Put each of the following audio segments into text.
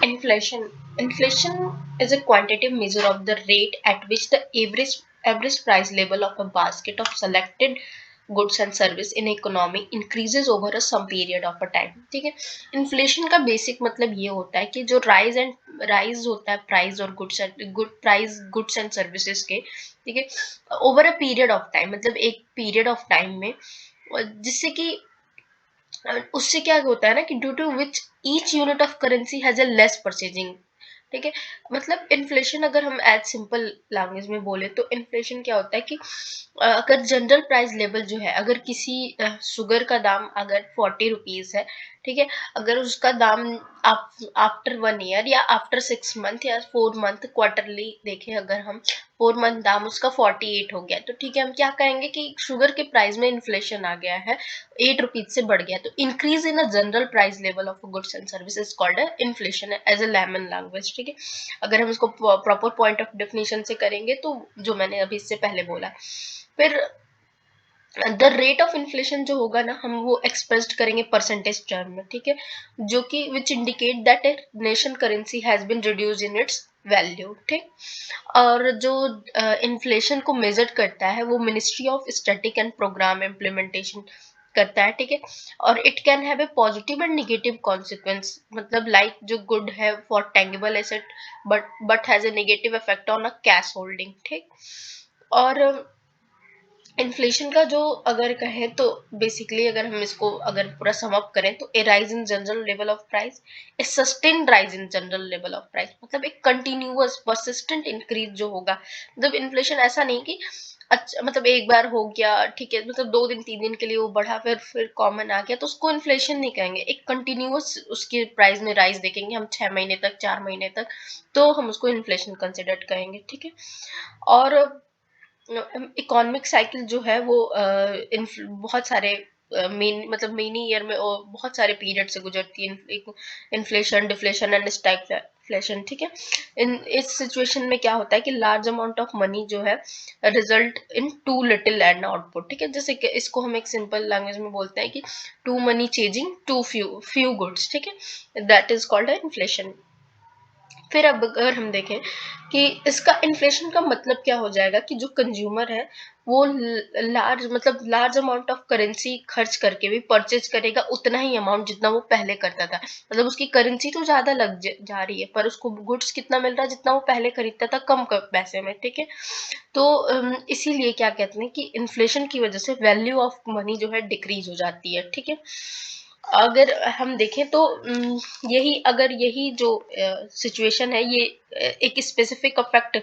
Inflation is a quantitative measure of the rate at which the average price level of a basket of selected goods and service in economy increases over a some period of a time. ठीक है, inflation का basic मतलब ये होता है कि जो rise होता है प्राइस और गुड्स एंड सर्विसेज के, ठीक है, over a period of time, मतलब एक पीरियड ऑफ टाइम में, जिससे कि उससे क्या होता है ना कि due to which each unit of currency has a less purchasing. ठीक है, मतलब इन्फ्लेशन अगर हम एज सिंपल लैंग्वेज में बोले तो इन्फ्लेशन क्या होता है कि अगर जनरल प्राइस लेवल जो है, अगर किसी शुगर का दाम अगर 40 रुपीज है, ठीक है, अगर उसका दाम आफ्टर 1 ईयर या आफ्टर 6 मंथ या 4 मंथ क्वार्टरली देखें, अगर हम 4 मंथ दाम उसका 48 हो गया, तो ठीक है, हम क्या कहेंगे कि शुगर के प्राइस में इन्फ्लेशन आ गया है, 8 रुपीज से बढ़ गया, तो increase in a general price level of goods and services called inflation as a layman language. ठीक है, अगर हम इसको प्रॉपर पॉइंट ऑफ डेफिनेशन से करेंगे तो जो मैंने अभी इससे पहले बोला, फिर द रेट ऑफ इन्फ्लेशन जो होगा ना, हम वो एक्सप्रेस्ड करेंगे परसेंटेज टर्म में। ठीक है, जो कि which indicate that a nation currency has been reduce in its value. ठीक, और जो इन्फ्लेशन को मेजर करता है वो ministry of static and programme implementation करता है। ठीक है, और it can have a positive and negative consequence, मतलब लाइक जो गुड है for tangible asset but has a negative effect on a cash holding. ठीक, और इन्फ्लेशन का जो अगर कहें तो बेसिकली अगर हम इसको अगर पूरा सम अप करें तो a rise in general level of price, a sustained rise in general level of price, मतलब एक कंटिन्यूअस परसिस्टेंट इंक्रीज जो होगा। मतलब इन्फ्लेशन ऐसा नहीं कि अच्छा, मतलब एक बार हो गया, ठीक है, मतलब 2 दिन 3 दिन के लिए वो बढ़ा फिर कॉमन आ गया, तो उसको इन्फ्लेशन नहीं कहेंगे। एक कंटिन्यूअस उसके प्राइस में राइज देखेंगे हम 6 महीने तक 4 महीने तक, तो हम उसको इन्फ्लेशन कंसिडर करेंगे। ठीक है, और इकोनॉमिक साइकिल जो है वो बहुत सारे मतलब मेनी ईयर में बहुत सारे पीरियड से गुजरती है, इन्फ्लेशन, डिफ्लेशन एंड स्टैगफ्लेशन। ठीक है, इस सिचुएशन में क्या होता है कि लार्ज अमाउंट ऑफ मनी जो है result in too little and output. ठीक है, जैसे कि इसको हम एक सिंपल लैंग्वेज में बोलते हैं कि too money chasing too few goods. ठीक है, दैट इज कॉल्ड इन्फ्लेशन। फिर अब अगर हम देखें कि इसका इन्फ्लेशन का मतलब क्या हो जाएगा कि जो कंज्यूमर है वो लार्ज अमाउंट ऑफ करेंसी खर्च करके भी परचेज करेगा उतना ही अमाउंट जितना वो पहले करता था, मतलब उसकी करेंसी तो ज्यादा लग जा रही है पर उसको गुड्स कितना मिल रहा है जितना वो पहले खरीदता था कम पैसे में। ठीक है, तो इसीलिए क्या कहते हैं कि इन्फ्लेशन की वजह से वैल्यू ऑफ मनी जो है डिक्रीज हो जाती है। ठीक है, अगर हम देखें तो यही जो सिचुएशन है ये एक स्पेसिफिक इफेक्ट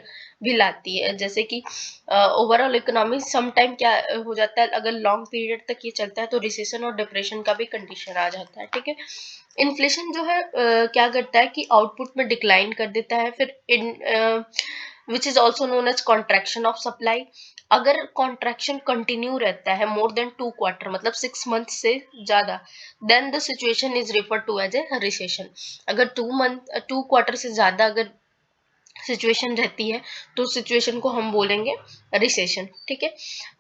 भी लाती है, जैसे कि ओवरऑल इकोनॉमी सम टाइम क्या हो जाता है, अगर लॉन्ग पीरियड तक ये चलता है तो रिसेशन और डिप्रेशन का भी कंडीशन आ जाता है। ठीक है, इन्फ्लेशन जो है क्या करता है कि आउटपुट में डिक्लाइन कर देता है, फिर which is also known as contraction of supply. अगर कॉन्ट्रैक्शन कंटिन्यू रहता है मोर देन 2 क्वार्टर, मतलब 6 मंथ से ज्यादा, then the situation is refer to as a recession. अगर 2 क्वार्टर से ज्यादा अगर सिचुएशन रहती है तो सिचुएशन को हम बोलेंगे रिसेशन। ठीक है,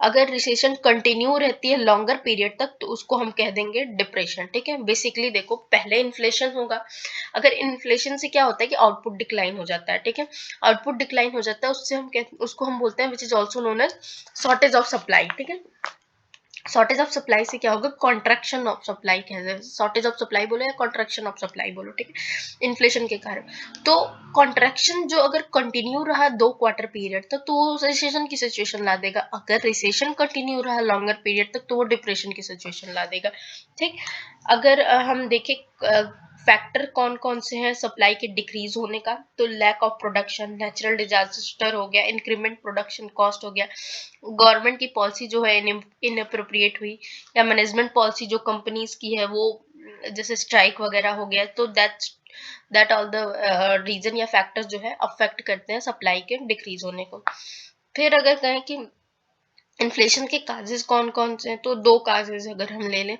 अगर रिसेशन कंटिन्यू रहती है लॉन्गर पीरियड तक तो उसको हम कह देंगे डिप्रेशन। ठीक है, बेसिकली देखो पहले इन्फ्लेशन होगा, अगर इन्फ्लेशन से क्या होता है कि आउटपुट डिक्लाइन हो जाता है। ठीक है, आउटपुट डिक्लाइन हो जाता है उसको हम बोलते हैं which is also known as shortage of supply. ठीक है, शॉर्टेज ऑफ सप्लाई से क्या होगा, कॉन्ट्रैक्शन ऑफ सप्लाई कहते हैं, शॉर्टेज ऑफ सप्लाई बोलो या कॉन्ट्रैक्शन ऑफ सप्लाई बोलो। ठीक है, इन्फ्लेशन के कारण तो कॉन्ट्रैक्शन जो अगर कंटिन्यू रहा 2 क्वार्टर पीरियड तक तो वो रिसेशन की सिचुएशन ला देगा, अगर रिसेशन कंटिन्यू रहा लॉन्गर पीरियड तक तो वो डिप्रेशन की सिचुएशन ला देगा। ठीक, अगर हम देखें फैक्टर कौन कौन से हैं सप्लाई के डिक्रीज होने का, तो lack of production, natural disaster हो गया, इंक्रीमेंट प्रोडक्शन कॉस्ट हो गया, गवर्नमेंट की पॉलिसी जो है इनअप्रोप्रिएट हुई, या मैनेजमेंट पॉलिसी जो कंपनीज की है वो जैसे स्ट्राइक वगैरह हो गया, तो दैट ऑल द रीजन या फैक्टर्स जो है अफेक्ट करते हैं सप्लाई के डिक्रीज होने को। फिर अगर कहें कि इन्फ्लेशन के काजेज कौन कौन से हैं, तो 2 काजेज अगर हम ले लें,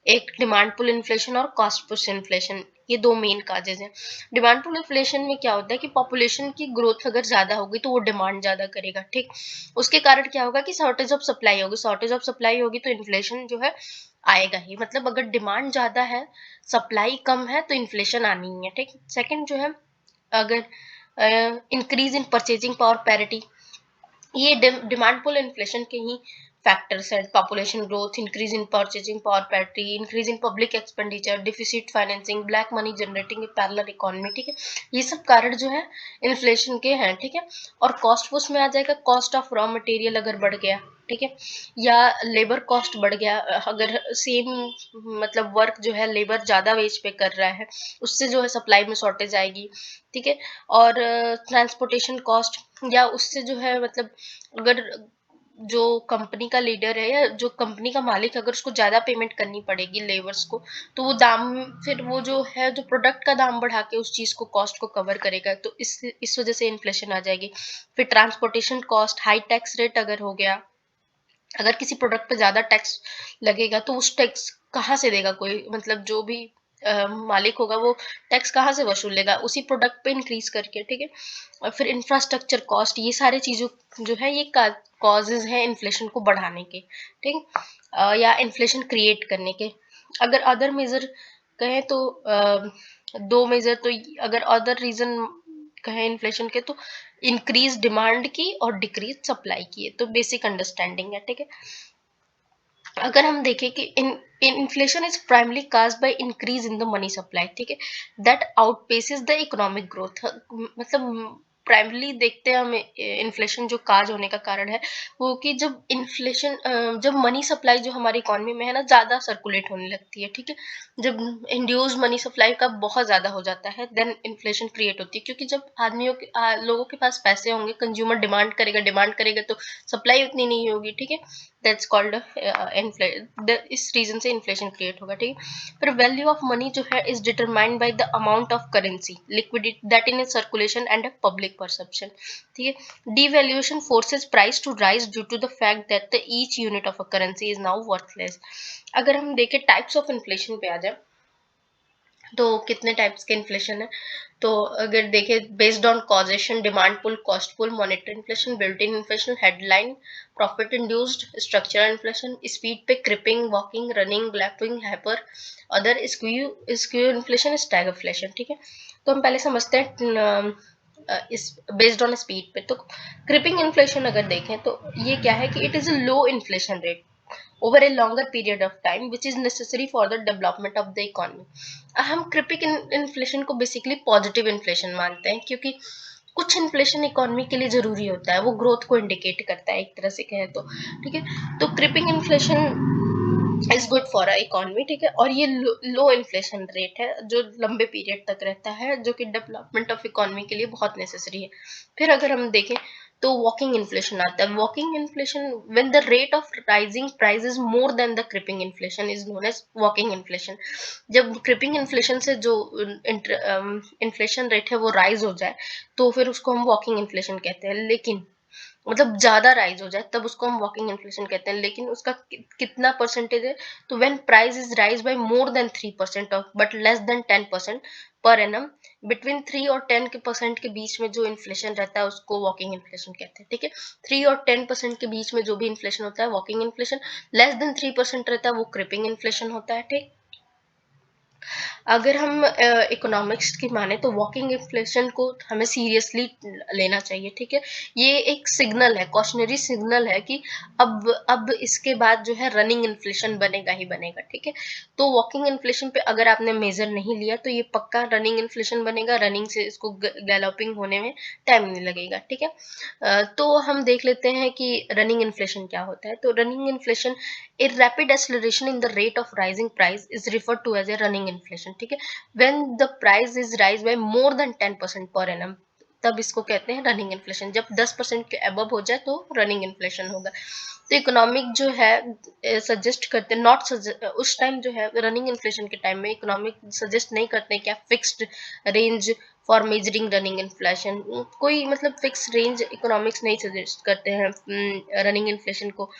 एक डिमांड पुल इन्फ्लेशन और कॉस्ट पुश इन्फ्लेशन, ये 2 मेन काजेज हैं। डिमांड पुल इन्फ्लेशन में क्या होता है कि पॉपुलेशन की ग्रोथ अगर ज्यादा होगी तो वो डिमांड ज्यादा करेगा। ठीक, उसके कारण क्या होगा कि शॉर्टेज ऑफ सप्लाई होगी, शॉर्टेज ऑफ सप्लाई होगी तो इन्फ्लेशन जो है आएगा ही, मतलब अगर डिमांड ज्यादा है, सप्लाई कम है, तो इन्फ्लेशन आनी ही है, ठीक। सेकंड जो है, अगर increase in purchasing power parity, ये डिमांड पुल इन्फ्लेशन के ही फैक्टर्स हैं। Population growth, increase in purchasing power parity, increase in public expenditure, deficit financing, black money generating parallel economy, ठीक है। ये सब कारण जो है इन्फ्लेशन के हैं, ठीक है। और कॉस्ट पुश में आ जाएगा, कॉस्ट ऑफ रॉ मटेरियल अगर बढ़ गया, ठीक है, या लेबर कॉस्ट बढ़ गया, अगर सेम मतलब वर्क जो है लेबर ज्यादा वेज पे कर रहा है, उससे जो है सप्लाई में शॉर्टेज आएगी, ठीक है। और ट्रांसपोर्टेशन कॉस्ट, या उससे जो है मतलब अगर जो कंपनी का लीडर है या जो कंपनी का मालिक, अगर उसको ज्यादा पेमेंट करनी पड़ेगी लेबर्स को, तो वो दाम, फिर वो जो है जो प्रोडक्ट का दाम बढ़ा के उस चीज को कॉस्ट को कवर करेगा, तो इस वजह से इन्फ्लेशन आ जाएगी। फिर transportation cost, high tax rate अगर हो गया, अगर किसी प्रोडक्ट पे ज्यादा टैक्स लगेगा तो उस टैक्स कहाँ से देगा कोई, मतलब जो भी मालिक होगा वो टैक्स कहाँ से वसूल लेगा, उसी प्रोडक्ट पे इंक्रीज करके, ठीक है। और फिर इंफ्रास्ट्रक्चर कॉस्ट, ये सारे चीजों जो है ये कॉजेज है इन्फ्लेशन को बढ़ाने के, ठीक। या इन्फ्लेशन क्रिएट करने के। अगर अदर मेजर कहें तो दो मेजर तो, अगर अदर रीजन कहें इन्फ्लेशन के, तो इंक्रीज डिमांड की और डिक्रीज सप्लाई की है, तो बेसिक अंडरस्टैंडिंग है, ठीक है। अगर हम देखें कि inflation is primarily caused by increase in the money supply, ठीक है, दैट आउटपेसेस द इकोनॉमिक ग्रोथ, मतलब प्राइमली देखते हैं हम इन्फ्लेशन जो काज होने का कारण है वो कि जब इन्फ्लेशन जब मनी सप्लाई जो हमारी इकोनॉमी में है ना ज्यादा सर्कुलेट होने लगती है, ठीक है, जब इंड्यूस्ड मनी सप्लाई का बहुत ज्यादा हो जाता है, देन इन्फ्लेशन क्रिएट होती है, क्योंकि जब आदमियों के लोगों के पास पैसे होंगे, कंज्यूमर डिमांड करेगा तो सप्लाई उतनी नहीं होगी, ठीक है, दैट्स कॉल्ड इस रीजन से इन्फ्लेशन क्रिएट होगा, ठीक है। फिर वैल्यू ऑफ मनी जो है is determined by the amount of currency liquidity that in circulation and public perception, ठीक है। Devaluation forces price to rise due to the fact that the each unit of a currency is now worthless. अगर हम देखें types of inflation पे आ जाए, तो कितने types के इन्फ्लेशन है, तो अगर देखें based on causation, demand pull, cost pull, monetary inflation, built in inflation, headline, profit induced, structural inflation, speed पे creeping, walking, running, lapping, hyper, other skew skew inflation, stagflation, ठीक है। तो हम पहले समझते हैं इस बेस्ड ऑन स्पीड पे, तो क्रिपिंग इन्फ्लेशन अगर देखें तो ये क्या है कि it is a low inflation rate over a longer period of time which is necessary for the development of the economy। हम क्रिपिक इन्फ्लेशन को बेसिकली पॉजिटिव इन्फ्लेशन मानते हैं, क्योंकि कुछ इन्फ्लेशन इकोनॉमी के लिए जरूरी होता है, वो ग्रोथ को इंडिकेट करता है एक तरह से कहें तो, ठीक है। तो creeping inflation is good for a economy, ठीक है, और ये लो इन्फ्लेशन रेट है जो लंबे पीरियड तक रहता है, जो कि डेवलपमेंट ऑफ इकोनॉमी के लिए बहुत नेसेसरी है। फिर अगर हम देखें तो वॉकिंग इन्फ्लेशन आता है। Walking inflation when the rate of rising price is more than the creeping inflation is known as walking inflation. जब क्रिपिंग इन्फ्लेशन से जो इन्फ्लेशन रेट है वो राइज हो जाए तो फिर उसको हम वॉकिंग इन्फ्लेशन कहते हैं, लेकिन मतलब ज्यादा राइज हो जाए तब उसको हम वॉकिंग इन्फ्लेशन कहते हैं, लेकिन उसका कितना परसेंटेज है, तो when price is rise by more than 3% of but less than 10% per annum, between 3 और 10 के परसेंट के बीच में जो इन्फ्लेशन रहता है उसको वॉकिंग इन्फ्लेशन कहते हैं, ठीक है। 3 और 10% के बीच में जो भी इन्फ्लेशन होता है वॉकिंग इन्फ्लेशन, लेस देन 3% रहता है वो क्रिपिंग इन्फ्लेशन होता है, ठीक। अगर हम इकोनॉमिक्स की माने तो वॉकिंग इन्फ्लेशन को हमें सीरियसली लेना चाहिए, ठीक है। ये एक सिग्नल है, कॉशनरी सिग्नल है कि अब इसके बाद जो है रनिंग इन्फ्लेशन बनेगा ही बनेगा, ठीक है। तो वॉकिंग इन्फ्लेशन पे अगर आपने मेजर नहीं लिया तो ये पक्का रनिंग इन्फ्लेशन बनेगा, रनिंग से इसको गैलोपिंग होने में टाइम नहीं लगेगा, ठीक है। तो हम देख लेते हैं कि रनिंग इन्फ्लेशन क्या होता है। तो running inflation, a rapid acceleration in the rate of rising price is referred to as a running inflation, ठीक है। when the price is rise by more than 10% per annum, तब इसको कहते हैं रनिंग इन्फ्लेशन। जब 10% के अबव हो जाए तो रनिंग इन्फ्लेशन होगा। तो इकोनॉमिक जो है सजेस्ट करते हैं, नॉट उस टाइम जो है रनिंग इन्फ्लेशन के टाइम में इकोनॉमिक सजेस्ट नहीं करते क्या fixed range for measuring running inflation, कोई मतलब फिक्स रेंज इकोनॉमिक्स नहीं सजेस्ट करते हैं रनिंग इन्फ्लेशन को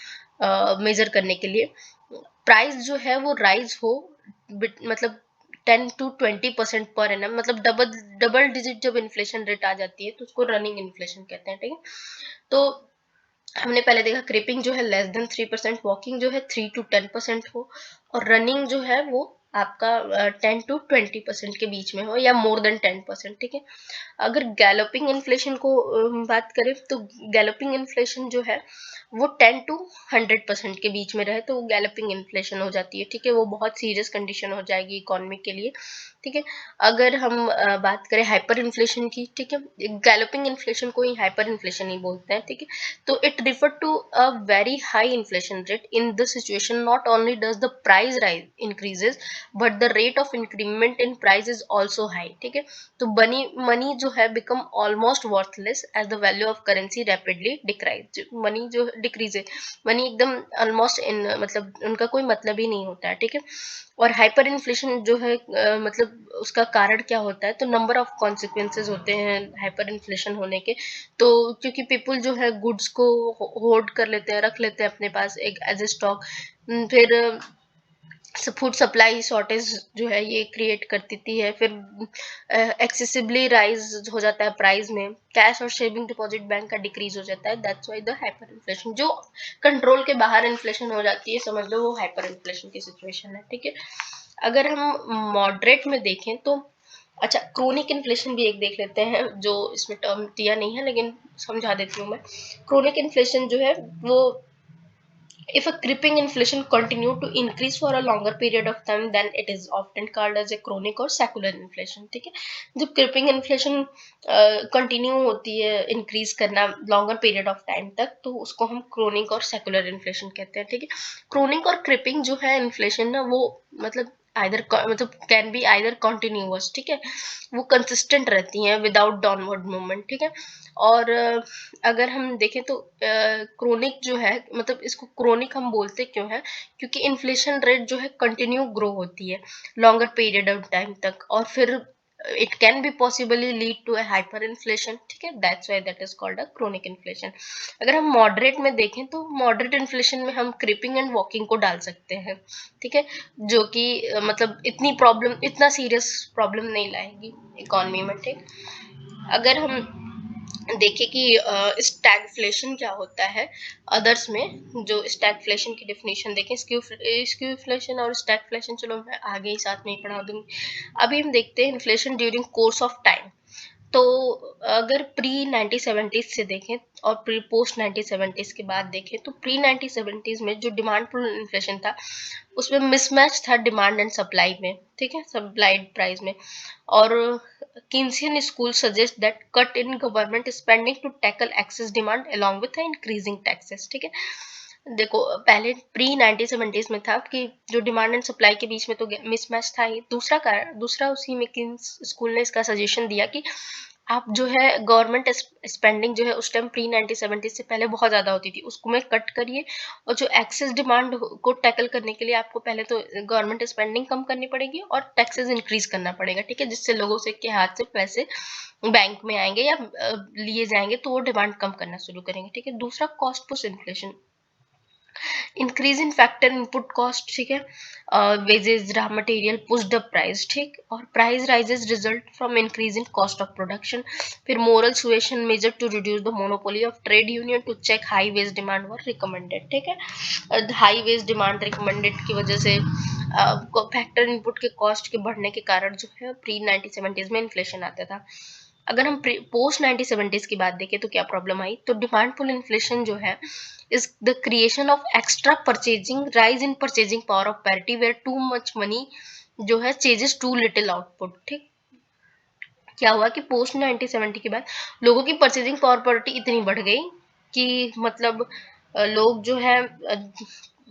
मेजर करने के लिए। प्राइस जो है वो राइज हो मतलब 10 to 20% पर एनम, मतलब डबल डिजिट जब इन्फ्लेशन रेट आ जाती है तो उसको रनिंग इन्फ्लेशन कहते हैं, ठीक है। तो हमने पहले देखा क्रिपिंग जो है लेस देन 3%, वॉकिंग जो है 3 to 10% हो, और रनिंग जो है वो आपका 10 to 20% के बीच में हो या मोर देन 10%, ठीक है। अगर गैलोपिंग इन्फ्लेशन को बात करें तो गैलोपिंग इन्फ्लेशन जो है वो 10 to 100% के बीच में रहे तो वो गैलोपिंग इन्फ्लेशन हो जाती है, ठीक है। वो बहुत सीरियस कंडीशन हो जाएगी इकोनॉमी के लिए, ठीक है। अगर हम बात करें हाइपर इन्फ्लेशन की, ठीक है, गैलोपिंग इन्फ्लेशन को ही हाइपर इन्फ्लेशन ही बोलते हैं, ठीक है। तो it refer to a very high inflation rate. In the situation not only does the price rise increases but the rate of increment in price is also high, ठीक है। तो money जो है become almost worthless as the value of currency rapidly decrease. Money जो decrease है, money एकदम almost in मतलब उनका कोई मतलब ही नहीं होता है, ठीक है। और हाइपर इन्फ्लेशन जो है मतलब उसका कारण क्या होता है, तो नंबर ऑफ कॉन्सिक्वेंसेज होते हैं हाइपर इन्फ्लेशन होने के। तो क्योंकि पीपल जो है गुड्स को होल्ड कर लेते हैं, रख लेते हैं अपने पास एक एज ए स्टॉक, फिर फूड सप्लाई शॉर्टेज जो है ये क्रिएट कर देती है, फिर एक्सेसिबली राइज हो जाता है प्राइस में, कैश और सेविंग डिपॉजिट बैंक का डिक्रीज हो जाता है, that's why the hyper inflation. जो कंट्रोल के बाहर इन्फ्लेशन हो जाती है समझ लो वो हाइपर इन्फ्लेशन की सिचुएशन है, ठीक है। अगर हम मॉडरेट में देखें तो अच्छा क्रोनिक इन्फ्लेशन भी एक देख लेते हैं, जो इसमें टर्म दिया नहीं है लेकिन समझा देती हूँ मैं। क्रोनिक इन्फ्लेशन जो है वो if a creeping inflation continue to increase for a longer period of time then it is often called as a chronic or secular inflation, ठीक है। जब creeping inflation कंटिन्यू होती है इंक्रीज करना लॉन्गर पीरियड ऑफ टाइम तक तो उसको हम क्रोनिक और सेकुलर इन्फ्लेशन कहते हैं, ठीक है। क्रोनिक और क्रिपिंग जो है इन्फ्लेशन ना वो मतलब आइदर मतलब कैन बी आइदर कॉन्टिन्यूअस, ठीक है, वो कंसिस्टेंट रहती हैं विदाउट डाउनवर्ड मूवमेंट, ठीक है। और अगर हम देखें तो क्रोनिक जो है मतलब इसको क्रोनिक हम बोलते क्यों है, क्योंकि इन्फ्लेशन रेट जो है कंटिन्यू ग्रो होती है लॉन्गर पीरियड ऑफ टाइम तक और फिर it can be possibly lead to a hyper inflation, ठीक है, that's why that is called a chronic inflation. अगर हम मॉडरेट में देखें तो मॉडरेट इन्फ्लेशन में हम क्रिपिंग एंड वॉकिंग को डाल सकते हैं, ठीक है, जो कि मतलब इतनी प्रॉब्लम इतना सीरियस प्रॉब्लम नहीं लाएगी इकोनॉमी में, ठीक। अगर हम देखें कि स्टैगफ्लेशन क्या होता है अदर्स में, जो स्टैगफ्लेशन की डेफिनेशन देखें, स्क्यूफ्लेशन और स्टैगफ्लेशन चलो मैं आगे ही साथ में ही पढ़ा दूंगी। अभी हम देखते हैं inflation during course of time. तो अगर प्री 1970s से देखें और प्री पोस्ट 1970s के बाद देखें तो प्री 1970s में जो डिमांड पुल इन्फ्लेशन था उसमें मिसमैच था डिमांड एंड सप्लाई में, ठीक है, सप्लाई प्राइस में। और Keynesian school suggests that cut in government spending to tackle excess demand along with the increasing taxes, ठीक है। देखो पहले प्री 1970s में था कि जो डिमांड एंड सप्लाई के बीच में तो मिसमैच था ही, दूसरा कारण दूसरा उसी में किन्स स्कूल ने इसका सजेशन दिया कि आप जो है गवर्नमेंट स्पेंडिंग जो है उस टाइम प्री 1970 से पहले बहुत ज़्यादा होती थी उसको में कट करिए और जो एक्सेस डिमांड को टैकल करने के लिए आपको पहले तो गवर्नमेंट स्पेंडिंग कम करनी पड़ेगी और टैक्सेस इंक्रीज करना पड़ेगा, ठीक है, जिससे लोगों से के हाथ से पैसे बैंक में आएंगे या लिए जाएंगे तो वो डिमांड कम करना शुरू करेंगे, ठीक है। दूसरा cost push inflation, increase in factor input cost, ठीक है, wages raw material push the price, ठीक, और price rises result from increase in cost of production. फिर moral suasion measure to reduce the monopoly of trade union to check high wage demand were recommended, ठीक है। High wage demand recommended की वजह से factor input के cost के बढ़ने के कारण जो है प्री 1970s में इन्फ्लेशन आता था। अगर हम पोस्ट 1970s की बात देखें तो क्या प्रॉब्लम आई, तो डिमांड पुल इन्फ्लेशन जो है is the creation of extra purchasing rise in purchasing power of parity where too much money जो है chases too little output, ठीक। क्या हुआ कि पोस्ट 1970 के बाद लोगों की परचेजिंग पावर पार्टी इतनी बढ़ गई कि मतलब लोग जो है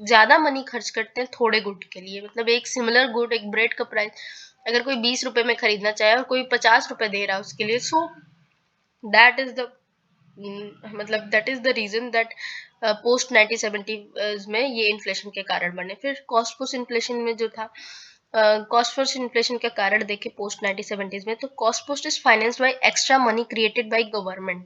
ज्यादा मनी खर्च करते हैं थोड़े गुड के लिए, मतलब एक सिमिलर गुड एक ब्रेड का प्राइस अगर कोई 20 रुपए में खरीदना चाहे और कोई 50 रुपए दे रहा है उसके लिए, सो दैट इज द मतलब that is the reason that post 1970 में ये इन्फ्लेशन के कारण बने। फिर कॉस्ट पुश इन्फ्लेशन में जो था कॉस्ट पुश इन्फ्लेशन का कारण देखे पोस्ट 1970s में, तो cost push is financed by extra money created by government,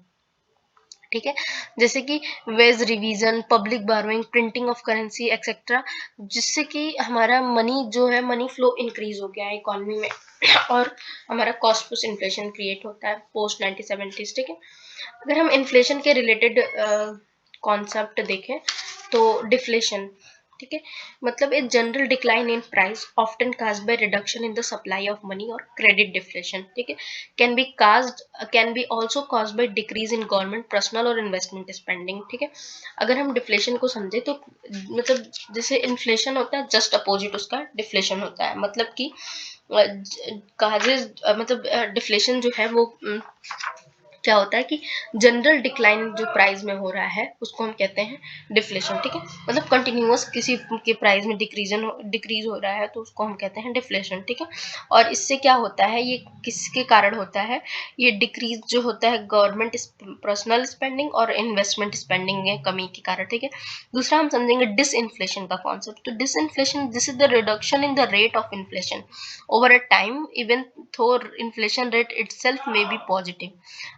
ठीक है, जैसे कि veg revision public burrowing printing of currency etcetera, जिससे कि हमारा मनी जो है मनी फ्लो इंक्रीज हो गया है इकोनॉमी में और हमारा कॉस्ट पुश इन्फ्लेशन क्रिएट होता है पोस्ट 1970s, ठीक है। अगर हम इन्फ्लेशन के रिलेटेड कॉन्सेप्ट देखें तो डिफ्लेशन, ठीक है, मतलब a general decline in price often caused by reduction in the supply of money और क्रेडिट डिफ्लेशन, ठीक है, can be also caused by decrease in government personal और इन्वेस्टमेंट स्पेंडिंग, ठीक है। अगर हम डिफ्लेशन को समझे तो मतलब जैसे इन्फ्लेशन होता है जस्ट अपोजिट उसका डिफ्लेशन होता है, मतलब कि काजेज मतलब डिफ्लेशन जो है वो क्या होता है कि जनरल डिक्लाइन जो प्राइस में हो रहा है उसको हम कहते हैं डिफ्लेशन, ठीक है, मतलब कंटिन्यूअस किसी के प्राइस में डिक्रीज हो रहा है तो उसको हम कहते हैं डिफ्लेशन, ठीक है। और इससे क्या होता है, ये किसके कारण होता है, ये डिक्रीज जो होता है गवर्नमेंट पर्सनल स्पेंडिंग और इन्वेस्टमेंट स्पेंडिंग में कमी के कारण, ठीक है। दूसरा हम समझेंगे डिसइन्फ्लेशन का कॉन्सेप्ट। तो disinflation, this is the reduction in the rate of inflation over a time even though inflation rate itself may be positive.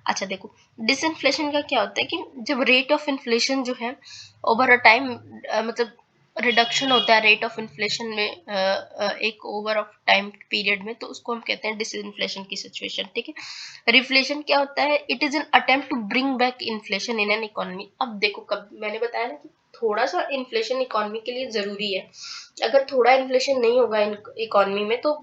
अच्छा देखो, डिसइन्फ्लेशन का क्या होता है कि जब रेट ऑफ इन्फ्लेशन जो है ओवर अ टाइम मतलब रिडक्शन होता है रेट ऑफ इन्फ्लेशन में एक ओवर ऑफ टाइम पीरियड में, तो उसको हम कहते हैं डिसइन्फ्लेशन की सिचुएशन, ठीक है। रिफ्लेशन क्या होता है, it is an attempt to bring back inflation in an economy. अब देखो, कब मैंने बताया ना कि थोड़ा सा इन्फ्लेशन इकोनॉमी के लिए जरूरी है, अगर थोड़ा इन्फ्लेशन नहीं होगा इकोनॉमी में तो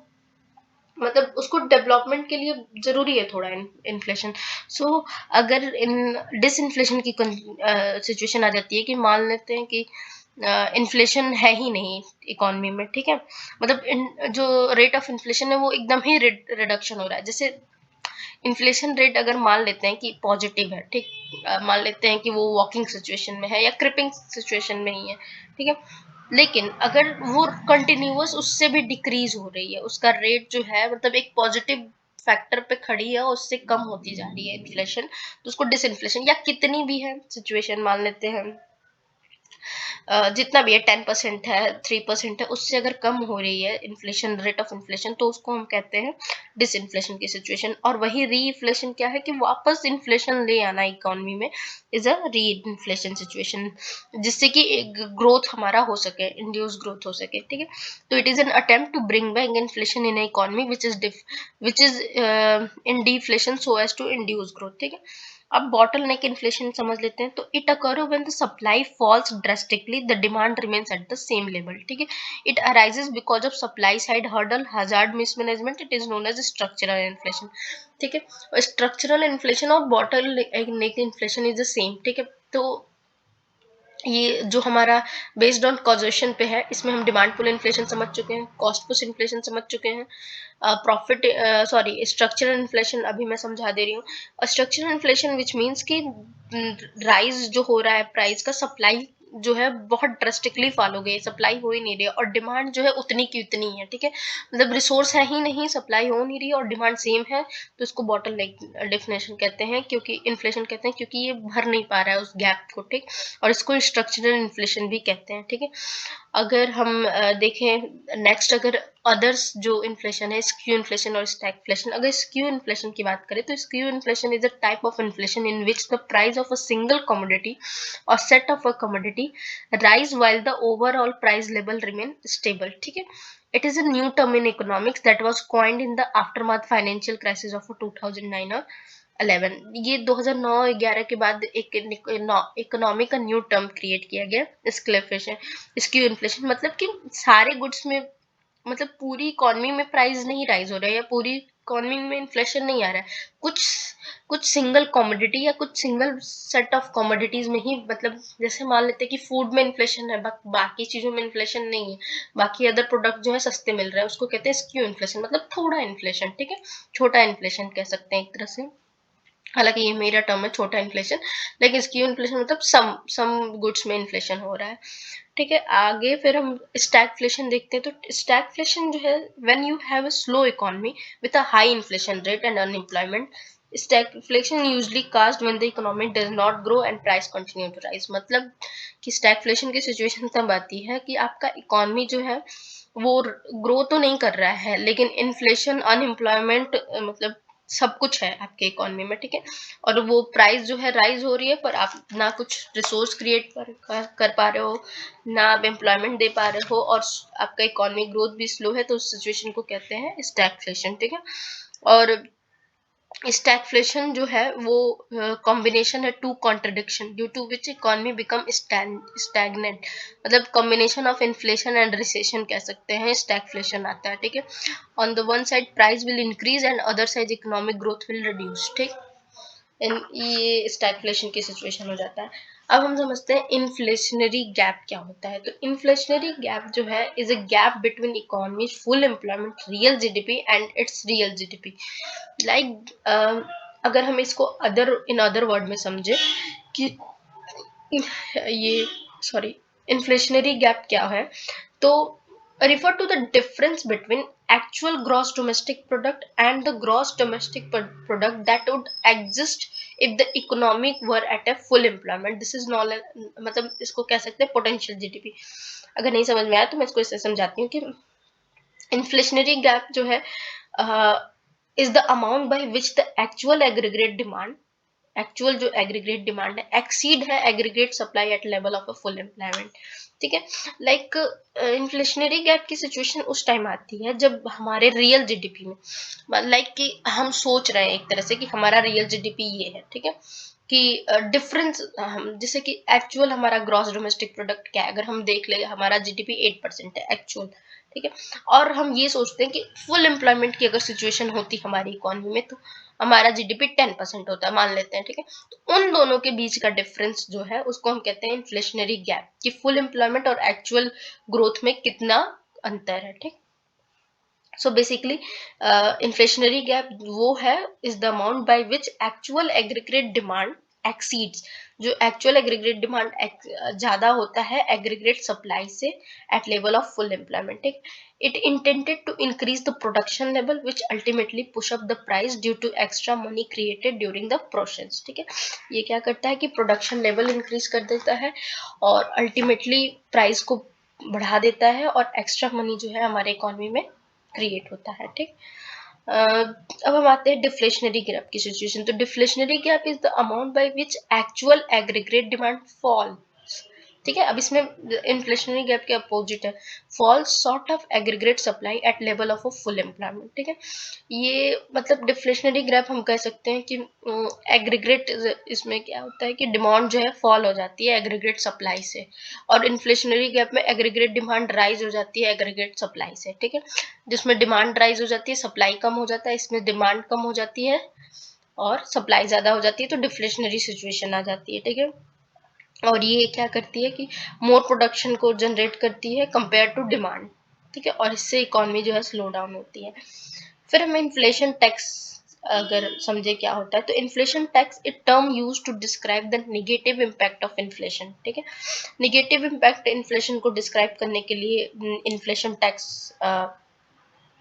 मतलब उसको डेवलपमेंट के लिए जरूरी है थोड़ा इन्फ्लेशन। सो अगर इन डिसइन्फ्लेशन की सिचुएशन आ जाती है कि मान लेते हैं कि इन्फ्लेशन है ही नहीं इकोनॉमी में, ठीक है, मतलब जो रेट ऑफ इन्फ्लेशन है वो एकदम ही रिडक्शन हो रहा है। जैसे इन्फ्लेशन रेट अगर मान लेते हैं कि पॉजिटिव है, ठीक, मान लेते हैं कि वो वॉकिंग सिचुएशन में है या क्रिपिंग सिचुएशन में ही है, ठीक है, लेकिन अगर वो कंटिन्यूअस उससे भी डिक्रीज हो रही है, उसका रेट जो है मतलब एक पॉजिटिव फैक्टर पे खड़ी है और उससे कम होती जा रही है इन्फ्लेशन, तो उसको डिसइन्फ्लेशन, या कितनी भी है सिचुएशन मान लेते हैं जितना भी है 10% है 3% है, उससे अगर कम हो रही है इन्फ्लेशन, रेट ऑफ इन्फ्लेशन, तो उसको हम कहते हैं डिसइन्फ्लेशन की सिचुएशन। और वही री इन्फ्लेशन क्या है कि वापस इन्फ्लेशन ले आना इकोनॉमी में इज अ री इन्फ्लेशन सिचुएशन, जिससे कि ग्रोथ हमारा हो सके, इंड्यूस ग्रोथ हो सके, ठीक है। तो it is an attempt to bring back inflation in economy which is in deflation so as to induce growth, ठीक है। अब बॉटल नेक इन्फ्लेशन समझ लेते हैं। तो it occur when the supply falls drastically the demand remains at the same level, ठीक है। It arises because of supply side hurdle hazard mismanagement, it is known as structural inflation, ठीक है। Structural inflation और bottleneck inflation is the same, ठीक है। तो ये जो हमारा बेस्ड ऑन कॉजेशन पे है, इसमें हम डिमांड पुल इन्फ्लेशन समझ चुके हैं, कॉस्ट पुश इन्फ्लेशन समझ चुके हैं, प्रॉफिट सॉरी स्ट्रक्चरल इन्फ्लेशन अभी मैं समझा दे रही हूँ। स्ट्रक्चरल इन्फ्लेशन विच मीन्स कि राइज जो हो रहा है प्राइस का, सप्लाई जो है बहुत ड्रेस्टिकली फॉलो गई, सप्लाई हो ही नहीं रही है और डिमांड जो है उतनी की उतनी है, ठीक है, मतलब रिसोर्स है ही नहीं, सप्लाई हो नहीं रही है और डिमांड सेम है, तो इसको बॉटल नेक डिफिनेशन कहते हैं, क्योंकि इन्फ्लेशन कहते हैं क्योंकि ये भर नहीं पा रहा है उस गैप को, ठीक, और इसको स्ट्रक्चरल इन्फ्लेशन भी कहते हैं, ठीक है। अगर हम देखें नेक्स्ट, अगर अदर्स जो इन्फ्लेशन है, स्क्यू इन्फ्लेशन और स्टैगफ्लेशन। अगर स्क्यू इन्फ्लेशन की बात करें तो skew inflation is a type of inflation in which the price of a single commodity और set of a commodity rise while the overall price level remain stable, ठीक है। It is a new term in economics that was coined in the aftermath financial crisis of 2009 और 11। ये 2009-11 के बाद एक economy का new term create किया गया, स्क्यू इन्फ्लेशन, मतलब कि सारे गुड्स में मतलब पूरी इकोनॉमी में प्राइस नहीं राइज हो रहा है या पूरी इकोनॉमी में इन्फ्लेशन नहीं आ रहा है, कुछ कुछ सिंगल कमोडिटी या कुछ सिंगल सेट ऑफ कमोडिटीज में ही, मतलब जैसे मान लेते हैं कि फूड में इन्फ्लेशन है, बाकी चीजों में इन्फ्लेशन नहीं है, बाकी अदर प्रोडक्ट जो है सस्ते मिल रहे हैं, उसको कहते हैं स्क्यू इन्फ्लेशन, मतलब थोड़ा इन्फ्लेशन, ठीक है, छोटा इन्फ्लेशन कह सकते हैं एक तरह से। हालांकि ये मेरा टर्म है छोटा इन्फ्लेशन, लेकिन स्क्यू इन्फ्लेशन मतलब सम गुड्स में इन्फ्लेशन हो रहा है, ठीक है। आगे फिर हम स्टैगफ्लेशन देखते हैं। तो स्टैगफ्लेशन जो है when you have a slow economy with a high inflation rate and unemployment, stagflation usually caused when the economy does not grow and price continue to rise, मतलब कि स्टैगफ्लेशन की सिचुएशन तब आती है कि आपका इकोनॉमी जो है वो ग्रो तो नहीं कर रहा है, लेकिन इन्फ्लेशन अनएम्प्लॉयमेंट मतलब सब कुछ है आपके इकोनॉमी में, ठीक है, और वो प्राइस जो है राइज हो रही है पर आप ना कुछ रिसोर्स क्रिएट कर पा रहे हो, ना आप एम्प्लॉयमेंट दे पा रहे हो, और आपका इकोनॉमिक ग्रोथ भी स्लो है, तो उस सिचुएशन को कहते हैं स्टैगफ्लेशन, ठीक है। और स्टैगफ्लेशन जो है वो कॉम्बिनेशन है two contradiction due to which economy become stagnant, मतलब combination of inflation and recession कह सकते हैं, स्टैगफ्लेशन आता है, ठीक है। On the one side price will increase and other side economic growth will reduce, ठीक। ये स्टैगफ्लेशन की सिचुएशन हो जाता है। अब हम समझते हैं इन्फ्लेशनरी गैप क्या होता है। तो इन्फ्लेशनरी गैप जो है is a gap between economy full employment real GDP and it's real GDP. Like अगर हम इसको अदर वर्ड में समझे कि ये सॉरी इन्फ्लेशनरी गैप क्या है, तो refer to the difference between actual gross domestic product and the gross domestic product that would exist if the economic were at a full employment. This is knowledge, मतलब इसको कह सकते हैं potential GDP. अगर नहीं समझ में आया तो मैं इसको इससे समझाती हूँ कि इन्फ्लेशनरी गैप जो है is the amount by which the actual जो एग्रीगेट डिमांड है एक्सीड है aggregate supply at level of a full employment, ठीक है। लाइक इन्फ्लेशनरी गैप की सिचुएशन उस टाइम आती है जब हमारे रियल जीडीपी में, लाइक कि हम सोच रहे हैं एक तरह से कि हमारा रियल जीडीपी ये है, ठीक है, कि डिफरेंस जैसे कि एक्चुअल हमारा ग्रॉस डोमेस्टिक प्रोडक्ट क्या है, अगर हम देख ले हमारा जीडीपी 8% है एक्चुअल, ठीक है, और हम ये सोचते हैं कि फुल एम्प्लॉयमेंट की अगर सिचुएशन होती हमारी इकोनॉमी में तो हमारा जीडीपी 10% होता है, मान लेते हैं, ठीक है। तो उन दोनों के बीच का डिफरेंस जो है उसको हम कहते हैं इन्फ्लेशनरी गैप, कि फुल एम्प्लॉयमेंट और एक्चुअल ग्रोथ में कितना अंतर है, ठीक। सो बेसिकली इन्फ्लेशनरी गैप वो है is the amount by which actual aggregate demand exceeds, जो एक्चुअल एग्रीगेट डिमांड ज्यादा होता है एग्रीगेट सप्लाई से at level of full employment, ठीक। It intended to increase the production level which ultimately push up the price due to extra money created during the process, ठीक है। ये क्या करता है कि प्रोडक्शन लेवल इंक्रीज कर देता है और अल्टीमेटली प्राइस को बढ़ा देता है और एक्स्ट्रा मनी जो है हमारे इकोनॉमी में क्रिएट होता है, ठीक। अब हम आते हैं डिफ्लेशनरी गैप की सिचुएशन। तो deflationary gap is the amount by which actual aggregate demand fall, ठीक है। अब इसमें इन्फ्लेशनरी गैप के अपोजिट है fall short of aggregate supply at level of a full employment, ठीक है। ये मतलब डिफ्लेशनरी गैप हम कह सकते हैं कि एग्रीगेट इसमें क्या होता है कि डिमांड जो है फॉल हो जाती है एग्रीगेट सप्लाई से, और इन्फ्लेशनरी गैप में एग्रीगेट डिमांड राइज हो जाती है एग्रीगेट सप्लाई से, ठीक है। जिसमें डिमांड राइज हो जाती है सप्लाई कम हो जाता है, इसमें डिमांड कम हो जाती है और सप्लाई ज्यादा हो जाती है, तो डिफ्लेशनरी सिचुएशन आ जाती है, ठीक है। और ये क्या करती है कि मोर प्रोडक्शन को जनरेट करती है कंपेयर टू डिमांड, ठीक है, और इससे इकोनॉमी जो है स्लो डाउन होती है। फिर हम इन्फ्लेशन टैक्स अगर समझे क्या होता है, तो inflation tax it term use to describe the negative impact of inflation, ठीक है। नेगेटिव इम्पैक्ट इन्फ्लेशन को डिस्क्राइब करने के लिए इन्फ्लेशन टैक्स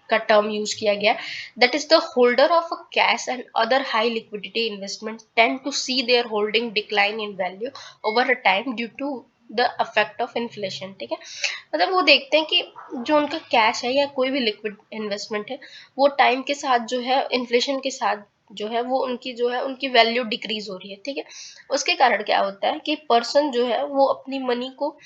का टर्म यूज किया गया, that is the holder of a cash and other high liquidity investment tend to see their holding decline in value over a time due to the effect of inflation, ठीक है। मतलब वो देखते हैं कि जो उनका कैश है या कोई भी लिक्विड इन्वेस्टमेंट है वो टाइम के साथ जो है इन्फ्लेशन के साथ जो है वो उनकी जो है उनकी वैल्यू डिक्रीज हो रही है, ठीक है। उसके कारण क्या होता है कि पर्सन जो है वो अपनी मनी को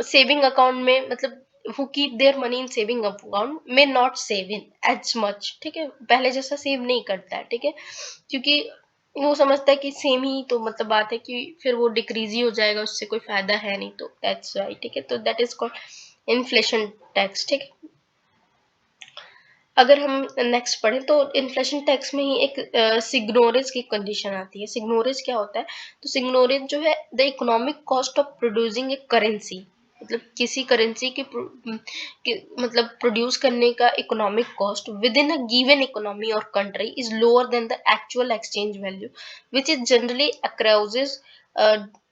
सेविंग अकाउंट में, मतलब who keep their money in saving account may not save in as much, ठीक है, पहले जैसा सेव नहीं करता है, ठीक है, क्योंकि वो समझता है कि सेम ही तो मतलब बात है कि फिर वो डिक्रीज ही हो जाएगा, उससे कोई फायदा है नहीं, तो दैट्स वाई, ठीक है। तो that is called inflation tax, ठीक है। अगर हम नेक्स्ट पढ़ें तो इन्फ्लेशन टैक्स में ही एक सिग्नोरेज की कंडीशन आती है। सिग्नोरेज क्या होता है, तो सिग्नोरेज जो है the economic cost of producing a currency, मतलब किसी करेंसी मतलब प्रोड्यूस करने का economic cost within a given economy और country is lower than the actual exchange value which is generally accrues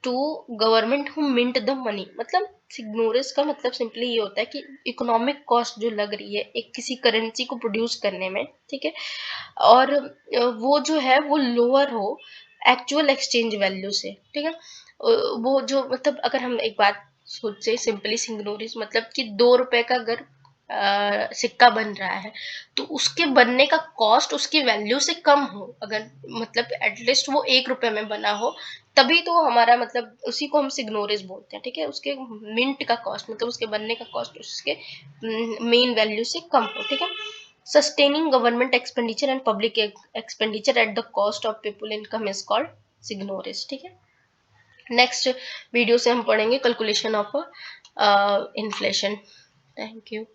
to government who mint the money. मतलब seigniorage का मतलब simply ये होता है कि इकोनॉमिक कॉस्ट जो लग रही है एक किसी करेंसी को प्रोड्यूस करने में, ठीक है, और वो जो है वो लोअर हो एक्चुअल एक्सचेंज वैल्यू से, ठीक है। वो जो मतलब अगर हम एक बात सोचे सिंपली सिग्नोरेस मतलब कि 2 रुपए का अगर सिक्का बन रहा है तो उसके बनने का कॉस्ट उसकी वैल्यू से कम हो, अगर मतलब एटलीस्ट वो 1 रुपए में बना हो तभी तो हमारा मतलब उसी को हम सिग्नोरेज बोलते हैं, ठीक है। उसके मिंट का कॉस्ट मतलब उसके बनने का कॉस्ट उसके मेन वैल्यू से कम हो, ठीक है। Sustaining government expenditure and public expenditure at the cost of people income is called seigniorage. ठीक है, नेक्स्ट वीडियो से हम पढ़ेंगे calculation of inflation. Thank you.